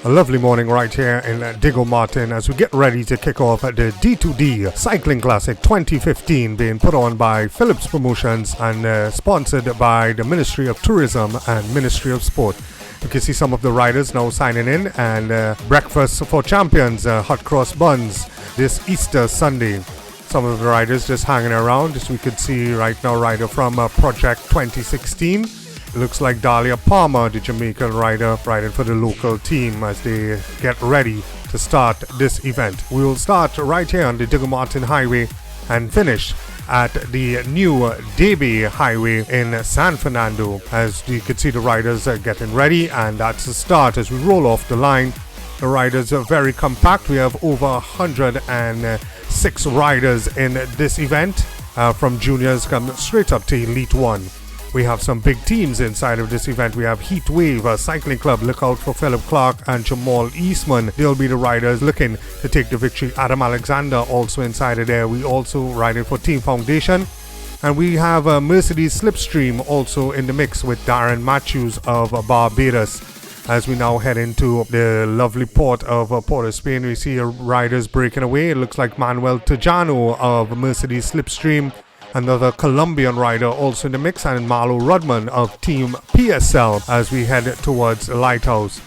A lovely morning right here in Deigo Martin as we get ready to kick off the D2D Cycling Classic 2015 being put on by Phillips Promotions and sponsored by the Ministry of Tourism and Ministry of Sport. You can see some of the riders now signing in and breakfast for champions, hot cross buns this Easter Sunday. Some of the riders just hanging around, as we could see right now, rider from Project 2016. Looks like Dahlia Palmer, the Jamaican rider, riding for the local team as they get ready to start this event. We will start right here on the Deigo Martin Highway and finish at the new Debe Highway in San Fernando. As you can see, the riders are getting ready, and that's the start as we roll off the line. The riders are very compact. We have over 106 riders in this event, from juniors come straight up to Elite 1. We have some big teams inside of this event. We have Heat Wave Cycling Club. Look out for Philip Clarke and Jamal Eastman. They'll be the riders looking to take the victory. Adam Alexander also inside of there. We also riding for Team Foundation. And we have Mercedes Slipstream also in the mix with Darren Matthews of Barbados. As we now head into the lovely port of Port of Spain, we see riders breaking away. It looks like Manuel Tejano of Mercedes Slipstream. Another Colombian rider also in the mix, and Marlo Rudman of Team PSL as we head towards the Lighthouse.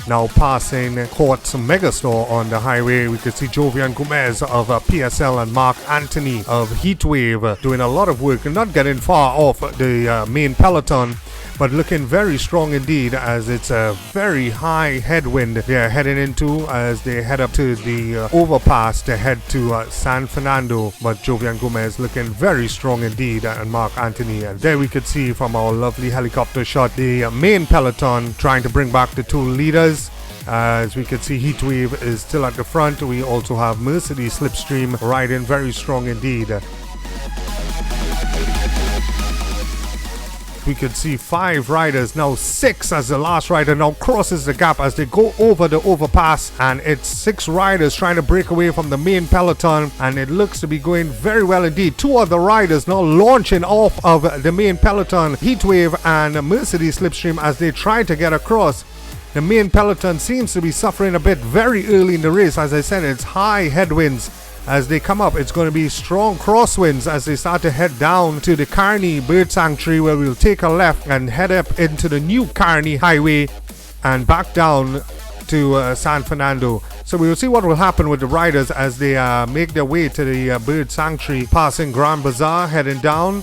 Now passing Courts Megastore on the highway, we can see Jovian Gomez of PSL and Mark Anthony of Heatwave doing a lot of work and not getting far off the main peloton, but looking very strong indeed, as it's a very high headwind they're heading into as they head up to the overpass to head to San Fernando. But Jovian Gomez looking very strong indeed, and Mark Anthony. And there we could see from our lovely helicopter shot the main peloton trying to bring back the two leaders. As we can see, Heatwave is still at the front. We also have Mercedes Slipstream riding very strong indeed. We could see 5 riders, now 6, as the last rider now crosses the gap as they go over the overpass, and it's 6 riders trying to break away from the main peloton, and it looks to be going very well indeed. 2 other riders now launching off of the main peloton, Heatwave and Mercedes Slipstream, as they try to get across. The main peloton seems to be suffering a bit very early in the race. As I said, it's high headwinds. As they come up, it's going to be strong crosswinds as they start to head down to the Carney Bird Sanctuary, where we'll take a left and head up into the new Carney Highway and back down to San Fernando. So we will see what will happen with the riders as they make their way to the Bird Sanctuary, passing Grand Bazaar, heading down.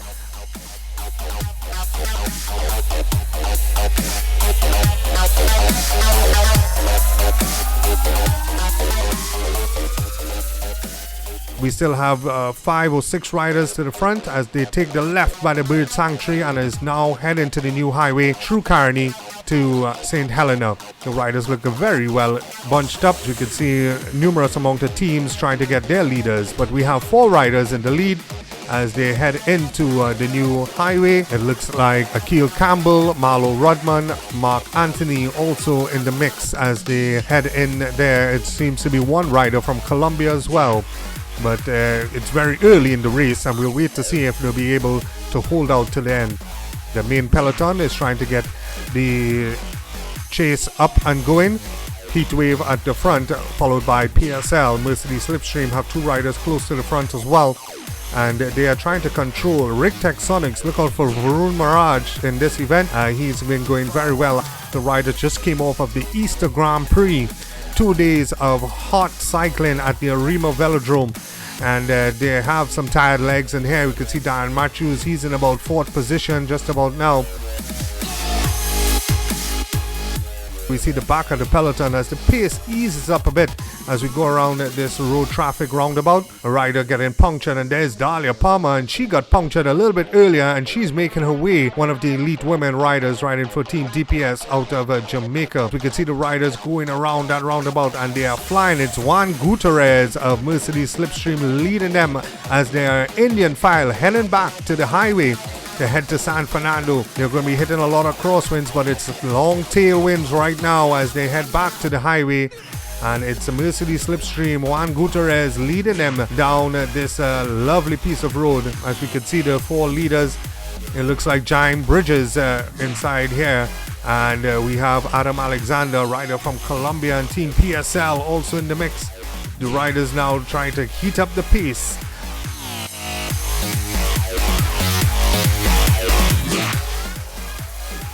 We still have 5 or 6 riders to the front as they take the left by the Bird Sanctuary and is now heading to the new highway through Carney to St. Helena. The riders look very well bunched up. You can see numerous amount of teams trying to get their leaders, but we have 4 riders in the lead as they head into the new highway. It looks like Akil Campbell, Marlo Rudman, Mark Anthony also in the mix as they head in there. It seems to be 1 rider from Colombia as well. But it's very early in the race, and we'll wait to see if they'll be able to hold out till the end. The main peloton is trying to get the chase up and going. Heatwave at the front, followed by PSL. Mercedes Slipstream have 2 riders close to the front as well, and they are trying to control Rick Texonics. Look out for Varun Mirage in this event. He's been going very well. The rider just came off of the Easter Grand Prix. 2 days of hot cycling at the Arima Velodrome, and they have some tired legs. And here we can see Darren Matthews. He's in about 4th position just about now. We see the back of the peloton as the pace eases up a bit as we go around this road traffic roundabout. A rider getting punctured, and there's Dahlia Palmer, and she got punctured a little bit earlier, and she's making her way, one of the elite women riders riding for Team DPS out of Jamaica. We can see the riders going around that roundabout, and they are flying. It's Juan Gutierrez of Mercedes Slipstream leading them as they are Indian file heading back to the highway to head to San Fernando. They're going to be hitting a lot of crosswinds, but it's long tailwinds right now as they head back to the highway. And it's a Mercedes Slipstream, Juan Gutierrez leading them down this lovely piece of road. As we can see, the 4 leaders It looks like Giant Bridges inside here. And we have Adam Alexander, rider from Colombia, and Team PSL also in the mix. The riders now trying to heat up the pace.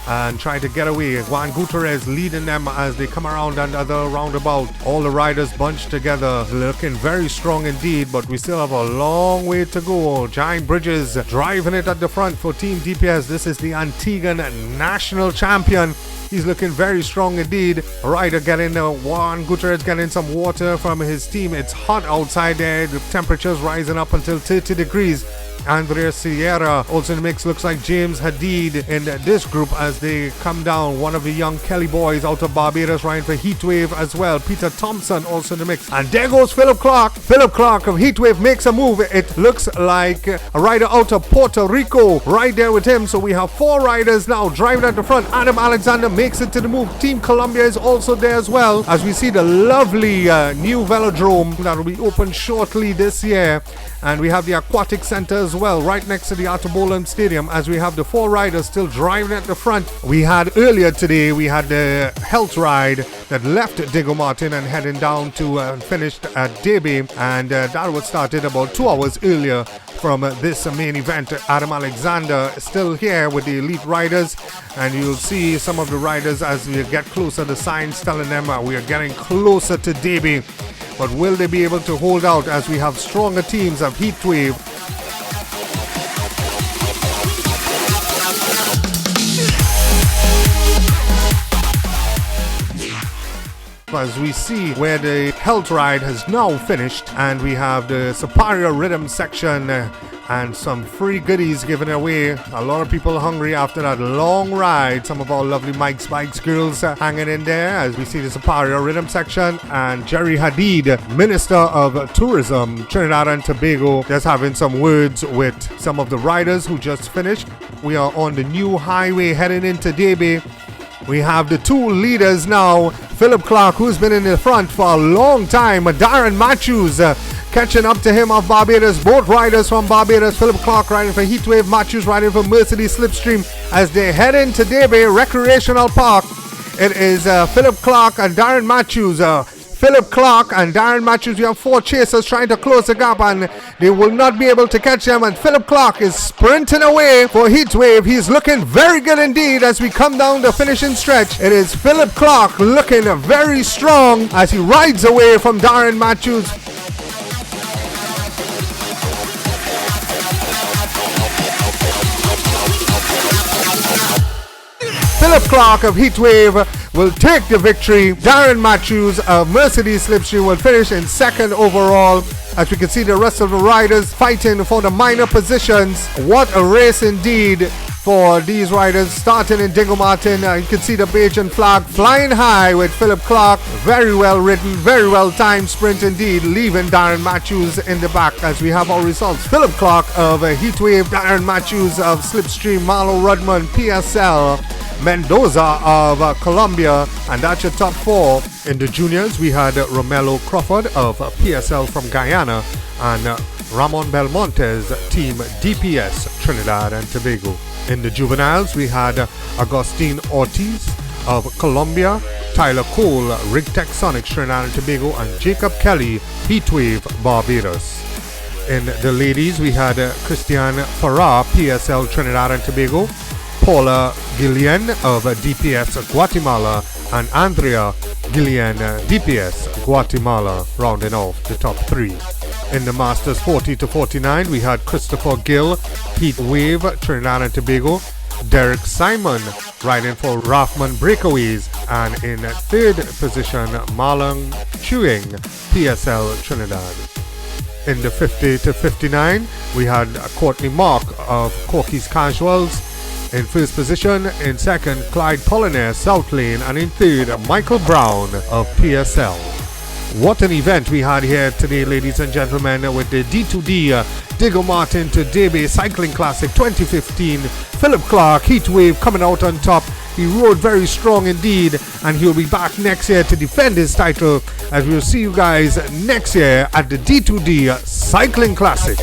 And trying to get away. Juan Gutierrez leading them as they come around another roundabout. All the riders bunched together, looking very strong indeed, but we still have a long way to go. Giant Bridges driving it at the front for Team DPS. This is the Antiguan national champion. He's looking very strong indeed. Rider getting Juan Gutierrez getting some water from his team. It's hot outside there. The temperature's rising up until 30 degrees. Andrea Sierra also in the mix. Looks like James Hadid in this group as they come down. One of the young Kelly boys out of Barbados riding for Heatwave as well. Peter Thompson also in the mix. And there goes Philip Clarke. Philip Clarke of Heatwave makes a move. It looks like a rider out of Puerto Rico right there with him. So we have 4 riders now driving at the front. Adam Alexander makes it to the move. Team Colombia is also there as well, as we see the lovely new velodrome that will be opened shortly this year. And we have the aquatic center as well, right next to the Artabolam Stadium, as we have the 4 riders still driving at the front. We had earlier today, we had the health ride that left Deigo Martin and heading down to finished at Debe, and that was started about 2 hours earlier from this main event. Adam Alexander still here with the elite riders, and you'll see some of the riders as we get closer. The signs telling them we are getting closer to Debe. But will they be able to hold out as we have stronger teams of Heatwave? As we see where the health ride has now finished, and we have the superior rhythm section and some free goodies given away. A lot of people hungry after that long ride. Some of our lovely Mike's Bikes girls hanging in there as we see the superior rhythm section. And Jerry Hadid, Minister of Tourism, Trinidad and Tobago, just having some words with some of the riders who just finished. We are on the new highway heading into Debe. We have the 2 leaders now. Philip Clarke, who's been in the front for a long time. Darren Matthews catching up to him of Barbados. Both riders from Barbados. Philip Clarke riding for Heatwave, Matthews riding for Mercedes Slipstream as they head into Debe Recreational Park. It is Philip Clarke and Darren Matthews. Philip Clarke and Darren Matthews. We have 4 chasers trying to close the gap, and they will not be able to catch them. And Philip Clarke is sprinting away for Heatwave. He's looking very good indeed as we come down the finishing stretch. It is Philip Clarke looking very strong as he rides away from Darren Matthews. Philip Clarke of Heatwave will take the victory. Darren Matthews of Mercedes Slipstream will finish in 2nd overall. As we can see the rest of the riders fighting for the minor positions. What a race indeed for these riders. Starting in Deigo Martin, you can see the Bajan flag flying high with Philip Clarke. Very well ridden, very well timed sprint indeed, leaving Darren Matthews in the back as we have our results. Philip Clarke of Heatwave, Darren Matthews of Slipstream, Marlo Rudman, PSL, Mendoza of Colombia, and that's your top 4. In the juniors, we had Romello Crawford of PSL from Guyana and Ramon Belmontes, Team DPS, Trinidad and Tobago. In the juveniles, we had Agustin Ortiz of Colombia, Tyler Cole, Rigtech Sonics, Trinidad and Tobago, and Jacob Kelly, Heatwave, Barbados. In the ladies, we had Christiane Farah, PSL, Trinidad and Tobago, Paula Guillen of DPS Guatemala, and Andrea Guillen, DPS Guatemala, rounding off the top 3. In the Masters 40 to 49, we had Christopher Gill, Heatwave, Trinidad and Tobago, Derek Simon riding for Raffman Breakaways, and in 3rd position, Marlon Chewing, PSL Trinidad. In the 50 to 59, we had Courtney Mark of Corky's Casuals. In 1st position, in 2nd, Clyde Pollinaire, South Lane, and in 3rd, Michael Brown of PSL. What an event we had here today, ladies and gentlemen, with the D2D Deigo Martin to Debe Cycling Classic 2015. Philip Clarke, Heatwave, coming out on top. He rode very strong indeed, and he'll be back next year to defend his title, as we'll see you guys next year at the D2D Cycling Classic.